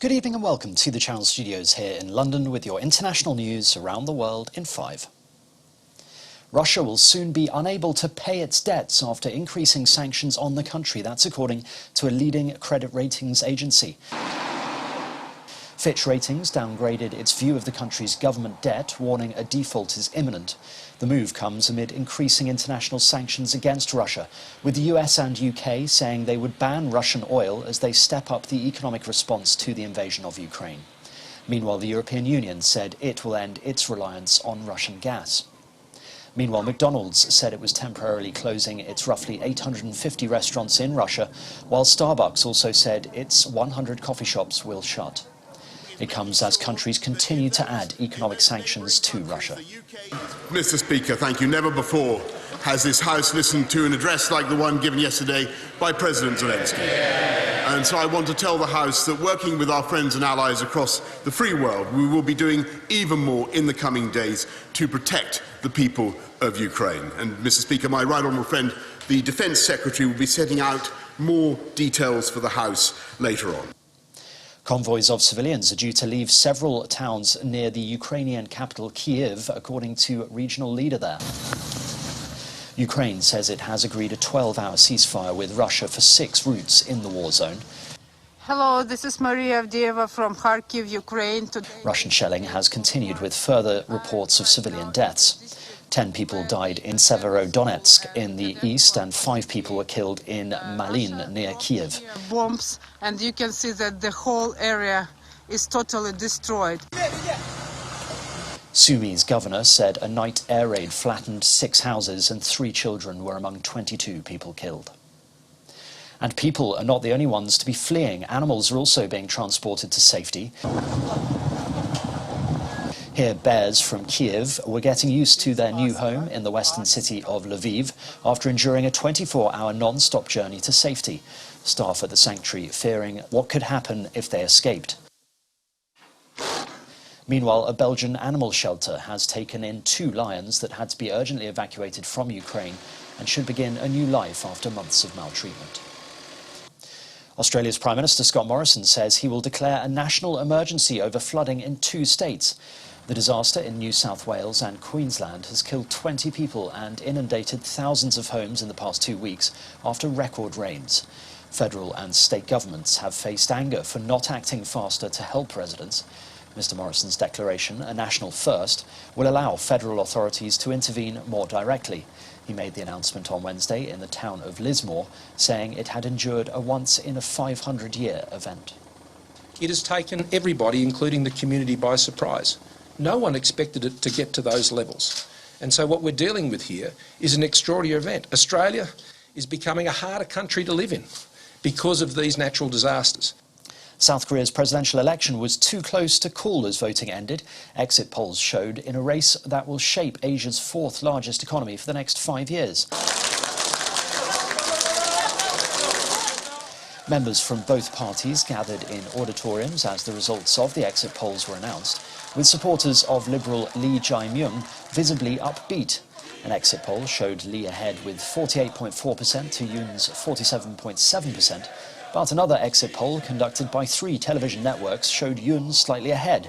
Good evening and welcome to the Channel Studios here in London with your international news around the world in 5. Russia will soon be unable to pay its debts after increasing sanctions on the country. That's according to a leading credit ratings agency. Fitch Ratings downgraded its view of the country's government debt, warning a default is imminent. The move comes amid increasing international sanctions against Russia, with the US and UK saying they would ban Russian oil as they step up the economic response to the invasion of Ukraine. Meanwhile, the European Union said it will end its reliance on Russian gas. Meanwhile, McDonald's said it was temporarily closing its roughly 850 restaurants in Russia, while Starbucks also said its 100 coffee shops will shut. It comes as countries continue to add economic sanctions to Russia. Mr. Speaker, thank you. Never before has this House listened to an address like the one given yesterday by President Zelensky. And so I want to tell the House that working with our friends and allies across the free world, we will be doing even more in the coming days to protect the people of Ukraine. And, Mr. Speaker, my right honourable friend, the Defence Secretary, will be setting out more details for the House later on. Convoys of civilians are due to leave several towns near the Ukrainian capital Kyiv, according to a regional leader there. Ukraine says it has agreed a 12-hour ceasefire with Russia for 6 routes in the war zone. Hello, this is Maria Avdieva from Kharkiv, Ukraine. Russian shelling has continued with further reports of civilian deaths. 10 people died in Severodonetsk in the east and 5 people were killed in Malin near Kiev. Bombs, and you can see that the whole area is totally destroyed. Sumi's governor said a night air raid flattened 6 houses and 3 children were among 22 people killed. And people are not the only ones to be fleeing. Animals are also being transported to safety. Here, bears from Kiev were getting used to their new home in the western city of Lviv after enduring a 24-hour non-stop journey to safety. Staff at the sanctuary fearing what could happen if they escaped. Meanwhile, a Belgian animal shelter has taken in 2 lions that had to be urgently evacuated from Ukraine and should begin a new life after months of maltreatment. Australia's Prime Minister Scott Morrison says he will declare a national emergency over flooding in 2 states. The disaster in New South Wales and Queensland has killed 20 people and inundated thousands of homes in the past 2 weeks after record rains. Federal and state governments have faced anger for not acting faster to help residents. Mr Morrison's declaration, a national first, will allow federal authorities to intervene more directly. He made the announcement on Wednesday in the town of Lismore, saying it had endured a once-in-a-500-year event. It has taken everybody, including the community, by surprise. No one expected it to get to those levels. And so what we're dealing with here is an extraordinary event. Australia is becoming a harder country to live in because of these natural disasters. South Korea's presidential election was too close to call as voting ended. Exit polls showed in a race that will shape Asia's 4th largest economy for the next 5 years. Members from both parties gathered in auditoriums as the results of the exit polls were announced, with supporters of Liberal Lee Jae-myung visibly upbeat. An exit poll showed Lee ahead with 48.4% to Yoon's 47.7%, but another exit poll conducted by 3 television networks showed Yoon slightly ahead.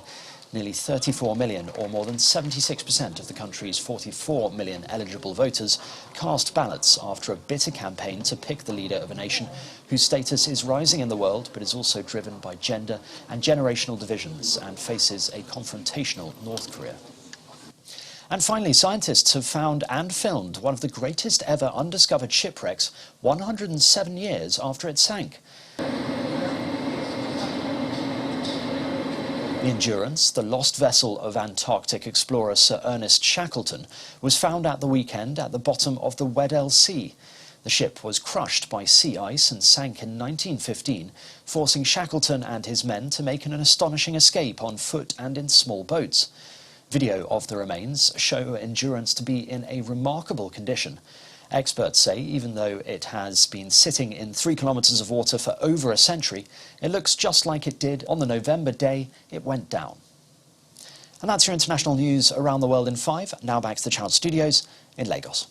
Nearly 34 million, or more than 76% of the country's 44 million eligible voters, cast ballots after a bitter campaign to pick the leader of a nation whose status is rising in the world but is also driven by gender and generational divisions and faces a confrontational North Korea. And finally, scientists have found and filmed one of the greatest ever undiscovered shipwrecks 107 years after it sank. The Endurance, the lost vessel of Antarctic explorer Sir Ernest Shackleton, was found at the weekend at the bottom of the Weddell Sea. The ship was crushed by sea ice and sank in 1915, forcing Shackleton and his men to make an astonishing escape on foot and in small boats. Video of the remains show Endurance to be in a remarkable condition. Experts say even though it has been sitting in 3 kilometres of water for over a century, it looks just like it did on the November day it went down. And that's your international news around the world in 5. Now back to the Channel Studios in Lagos.